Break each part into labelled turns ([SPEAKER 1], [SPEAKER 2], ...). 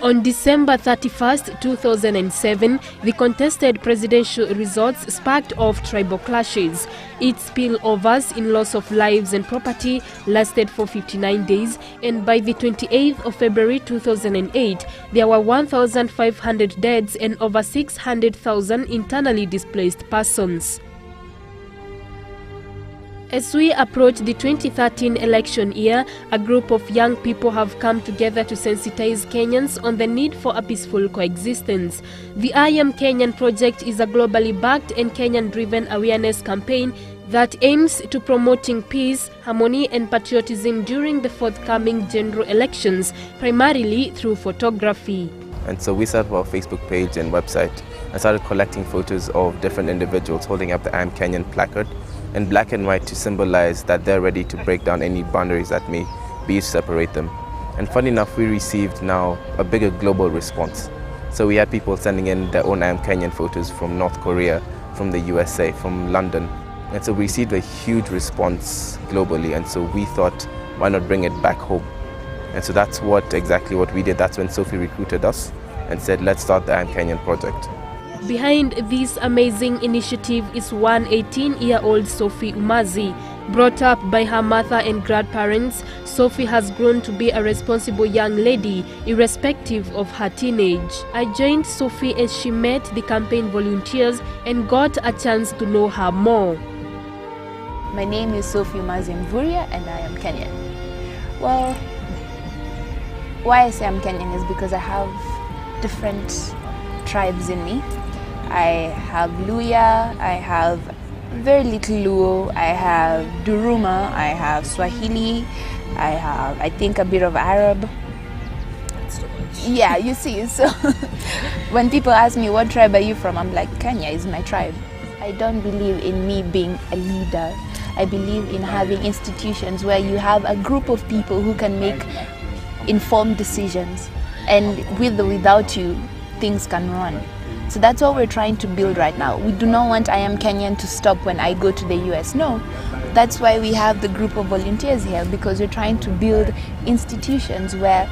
[SPEAKER 1] On December 31st, 2007, the contested presidential results sparked off tribal clashes. Its spillovers in loss of lives and property lasted for 59 days, and by the 28th of February 2008, there were 1,500 deaths and over 600,000 internally displaced persons. As we approach the 2013 election year, a group of young people have come together to sensitize Kenyans on the need for a peaceful coexistence. The I Am Kenyan project is a globally backed and Kenyan-driven awareness campaign that aims to promoting peace, harmony and patriotism during the forthcoming general elections, primarily through photography.
[SPEAKER 2] And so we set up our Facebook page and website and started collecting photos of different individuals holding up the Am Kenyan placard in black and white to symbolize that they're ready to break down any boundaries that may be used to separate them. And funny enough, we received now a bigger global response. So we had people sending in their own Am Kenyan photos from North Korea, from the USA, from London. And so we received a huge response globally, and so we thought, why not bring it back home? And so that's exactly what we did. That's when Sophie recruited us and said, let's start the Am Kenyan project.
[SPEAKER 1] Behind this amazing initiative is one 18-year-old Sophie Umazi. Brought up by her mother and grandparents, Sophie has grown to be a responsible young lady, irrespective of her teenage. I joined Sophie as she met the campaign volunteers and got a chance to know her more.
[SPEAKER 3] My name is Sophie Umazi Mvuria and I am Kenyan. Well, why I say I'm Kenyan is because I have different tribes in me. I have Luya, I have very little Luo, I have Duruma, I have Swahili, I have, I think, a bit of Arab. Yeah, you see, so when people ask me what tribe are you from, I'm like, Kenya is my tribe. I don't believe in me being a leader. I believe in having institutions where you have a group of people who can make informed decisions, and with or without you, things can run. So that's what we're trying to build right now. We do not want I Am Kenyan to stop when I go to the US. No, that's why we have the group of volunteers here, because we're trying to build institutions where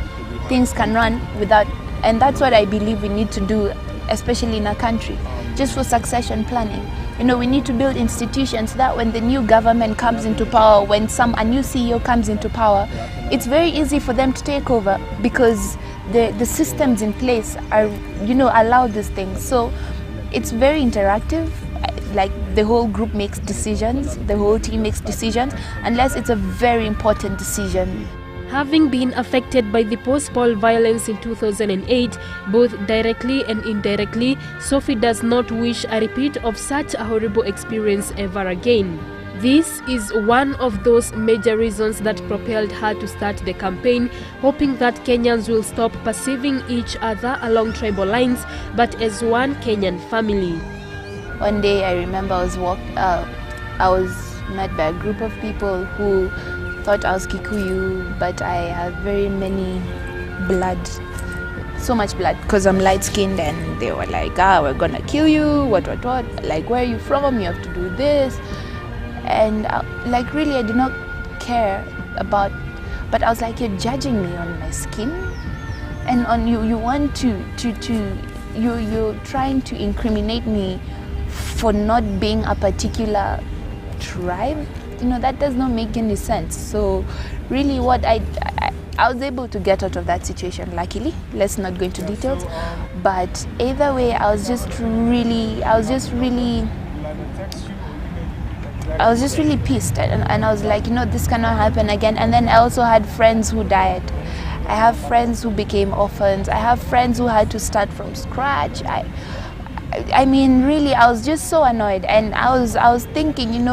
[SPEAKER 3] things can run without, and that's what I believe we need to do, especially in our country, just for succession planning. You know, we need to build institutions so that when the new government comes into power, when a new CEO comes into power, it's very easy for them to take over, because the systems in place are, allow these things. So it's very interactive. Like, the whole group makes decisions, the whole team makes decisions, unless it's a very important decision.
[SPEAKER 1] Having been affected by the post-poll violence in 2008, both directly and indirectly, Sophie does not wish a repeat of such a horrible experience ever again. This is one of those major reasons that propelled her to start the campaign, hoping that Kenyans will stop perceiving each other along tribal lines, but as one Kenyan family.
[SPEAKER 3] One day I remember I was met by a group of people who thought I was Kikuyu, but I have very many blood, so much blood, because I'm light-skinned, and they were like, we're gonna kill you, what, like, where are you from, you have to do this. And like, really, I did not care about, but I was like, you're judging me on my skin, and on you want you're trying to incriminate me for not being a particular tribe. That does not make any sense. So really, what I was able to get out of that situation, luckily. Let's not go into details, but either way, I was just really pissed, and I was like, this cannot happen again. And then I also had friends who died. I have friends who became orphans. I have friends who had to start from scratch. I mean, really, I was just so annoyed, and I was thinking,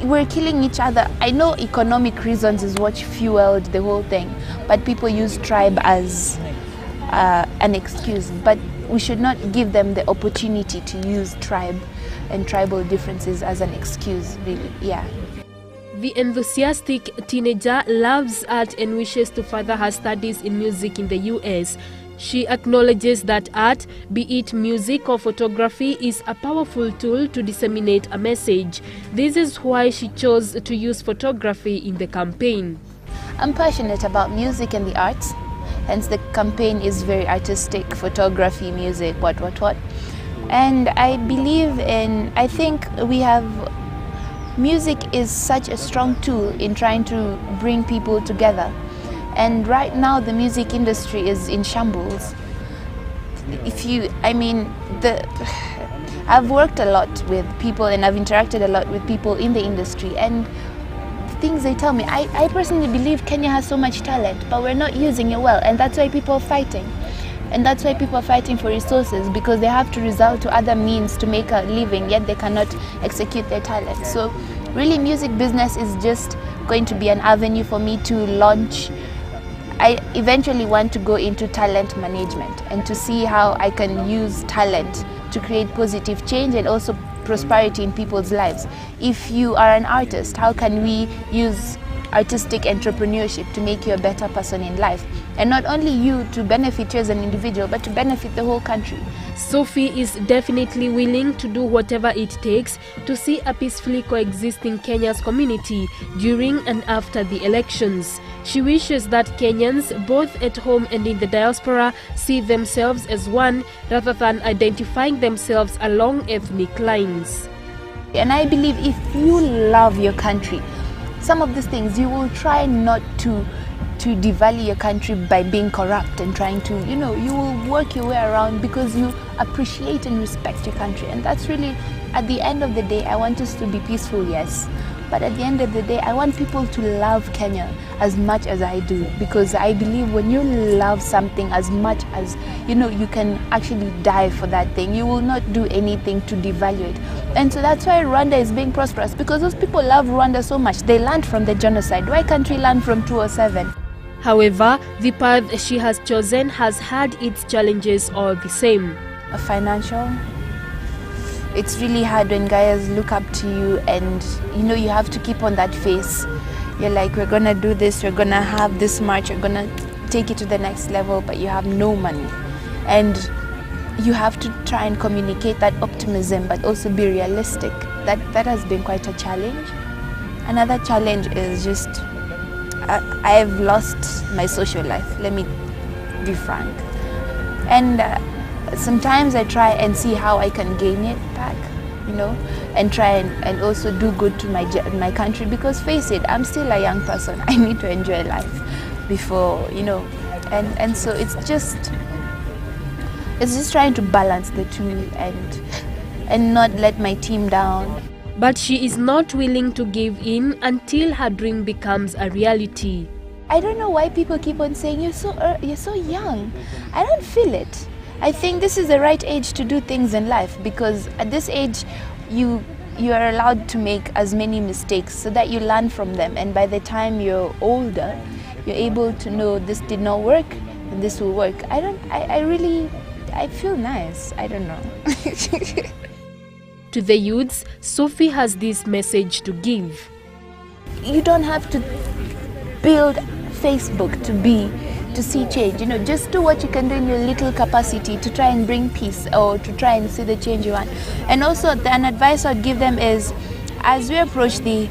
[SPEAKER 3] we're killing each other. I know economic reasons is what fueled the whole thing, but people use tribe as an excuse. But we should not give them the opportunity to use tribe and tribal differences as an excuse, really, yeah.
[SPEAKER 1] The enthusiastic teenager loves art and wishes to further her studies in music in the US. She acknowledges that art, be it music or photography, is a powerful tool to disseminate a message. This is why she chose to use photography in the campaign.
[SPEAKER 3] I'm passionate about music and the arts, hence the campaign is very artistic, photography, music, what. And I think music is such a strong tool in trying to bring people together. And right now the music industry is in shambles. I've worked a lot with people and I've interacted a lot with people in the industry, and the things they tell me, I personally believe Kenya has so much talent, but we're not using it well, and that's why people are fighting. And that's why people are fighting for resources, because they have to resort to other means to make a living, yet they cannot execute their talent. So really, music business is just going to be an avenue for me to launch. I eventually want to go into talent management and to see how I can use talent to create positive change and also prosperity in people's lives. If you are an artist, how can we use artistic entrepreneurship to make you a better person in life? And not only you to benefit you as an individual, but to benefit the whole country.
[SPEAKER 1] Sophie is definitely willing to do whatever it takes to see a peacefully coexisting Kenya's community during and after the elections. She wishes that Kenyans, both at home and in the diaspora, see themselves as one rather than identifying themselves along ethnic lines.
[SPEAKER 3] And I believe if you love your country, some of these things you will try not to devalue your country by being corrupt and trying to, you will work your way around because you appreciate and respect your country. And that's really, at the end of the day, I want us to be peaceful, yes. But at the end of the day, I want people to love Kenya as much as I do, because I believe when you love something as much as, you can actually die for that thing. You will not do anything to devalue it. And so that's why Rwanda is being prosperous, because those people love Rwanda so much. They learned from the genocide. Why can't we learn from 207?
[SPEAKER 1] However, the path she has chosen has had its challenges all the same.
[SPEAKER 3] Financial. It's really hard when guys look up to you and you have to keep on that face. You're like, we're gonna do this, we're gonna have this much, we're gonna take it to the next level, but you have no money. And you have to try and communicate that optimism, but also be realistic. That has been quite a challenge. Another challenge is just I've lost my social life, let me be frank. And sometimes I try and see how I can gain it back, and try and also do good to my country, because face it, I'm still a young person. I need to enjoy life before, and so it's just trying to balance the two and not let my team down.
[SPEAKER 1] But she is not willing to give in until her dream becomes a reality.
[SPEAKER 3] I don't know why people keep on saying you're so young. I don't feel it. I think this is the right age to do things in life, because at this age you are allowed to make as many mistakes so that you learn from them, and by the time you're older you're able to know this did not work and this will work. I feel nice. I don't know.
[SPEAKER 1] To the youths, Sophie has this message to give.
[SPEAKER 3] You don't have to build Facebook to see change. Just do what you can do in your little capacity to try and bring peace, or to try and see the change you want. And also, an advice I'd give them is, as we approach the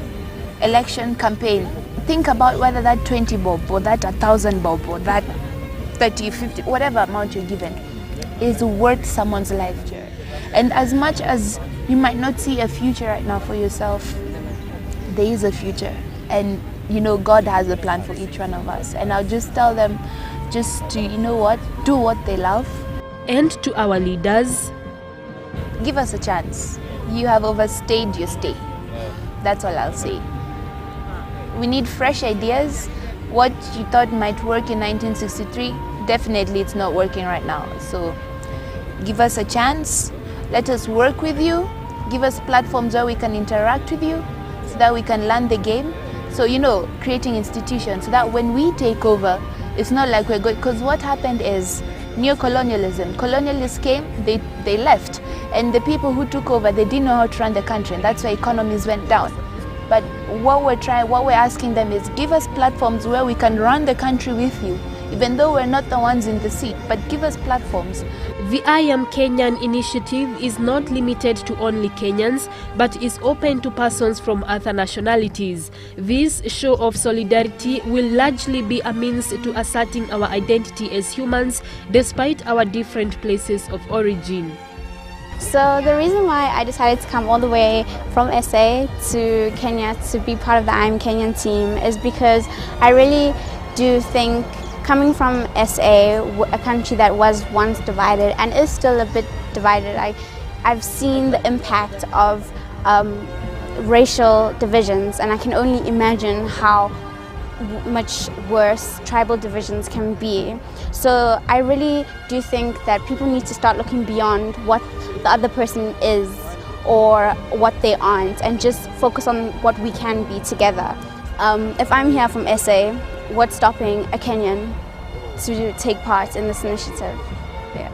[SPEAKER 3] election campaign, think about whether that 20 bob or that 1,000 bob or that 30, 50, whatever amount you're given is worth someone's life. And as much as you might not see a future right now for yourself, there is a future. And God has a plan for each one of us. And I'll just tell them just to, do what they love.
[SPEAKER 1] And to our leaders,
[SPEAKER 3] give us a chance. You have overstayed your stay. That's all I'll say. We need fresh ideas. What you thought might work in 1963, definitely it's not working right now. So give us a chance. Let us work with you. Give us platforms where we can interact with you so that we can learn the game. So, creating institutions so that when we take over, it's not like we're going, because what happened is neocolonialism. Colonialists came, they left. And the people who took over, they didn't know how to run the country, and that's why economies went down. But what we're asking them is, give us platforms where we can run the country with you. even though we're not the ones in the seat, but give us platforms.
[SPEAKER 1] The I Am Kenyan initiative is not limited to only Kenyans, but is open to persons from other nationalities. This show of solidarity will largely be a means to asserting our identity as humans, despite our different places of origin.
[SPEAKER 4] So the reason why I decided to come all the way from SA to Kenya to be part of the I Am Kenyan team is because I really do think, coming from SA, a country that was once divided and is still a bit divided, I've seen the impact of racial divisions, and I can only imagine how much worse tribal divisions can be. So I really do think that people need to start looking beyond what the other person is or what they aren't, and just focus on what we can be together. If I'm here from SA, what's stopping a Kenyan to take part in this initiative? Yeah.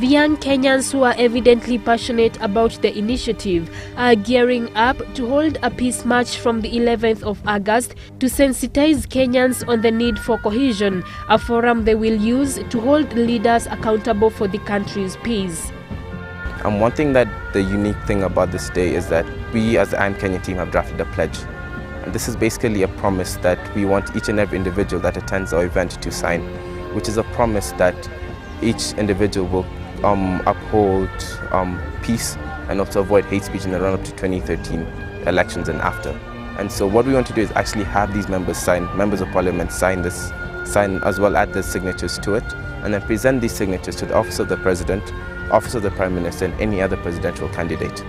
[SPEAKER 1] The young Kenyans who are evidently passionate about the initiative are gearing up to hold a peace march from the 11th of August to sensitize Kenyans on the need for cohesion, a forum they will use to hold leaders accountable for the country's peace.
[SPEAKER 2] One thing that the unique thing about this day is that we as the I Am Kenyan team have drafted a pledge. And this is basically a promise that we want each and every individual that attends our event to sign, which is a promise that each individual will uphold peace and also avoid hate speech in the run-up to 2013 elections and after. And so what we want to do is actually have these members of parliament sign this, as well add the signatures to it, and then present these signatures to the office of the president, office of the prime minister, and any other presidential candidate.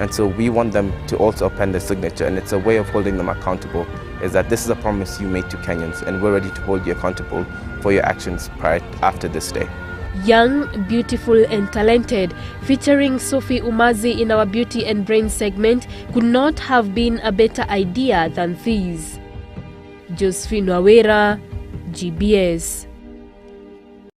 [SPEAKER 2] And so we want them to also append their signature, and it's a way of holding them accountable, is that this is a promise you made to Kenyans, and we're ready to hold you accountable for your actions after this day.
[SPEAKER 1] Young, beautiful and talented, featuring Sophie Umazi in our Beauty and Brain segment, could not have been a better idea than these. Josephine Wawera, GBS.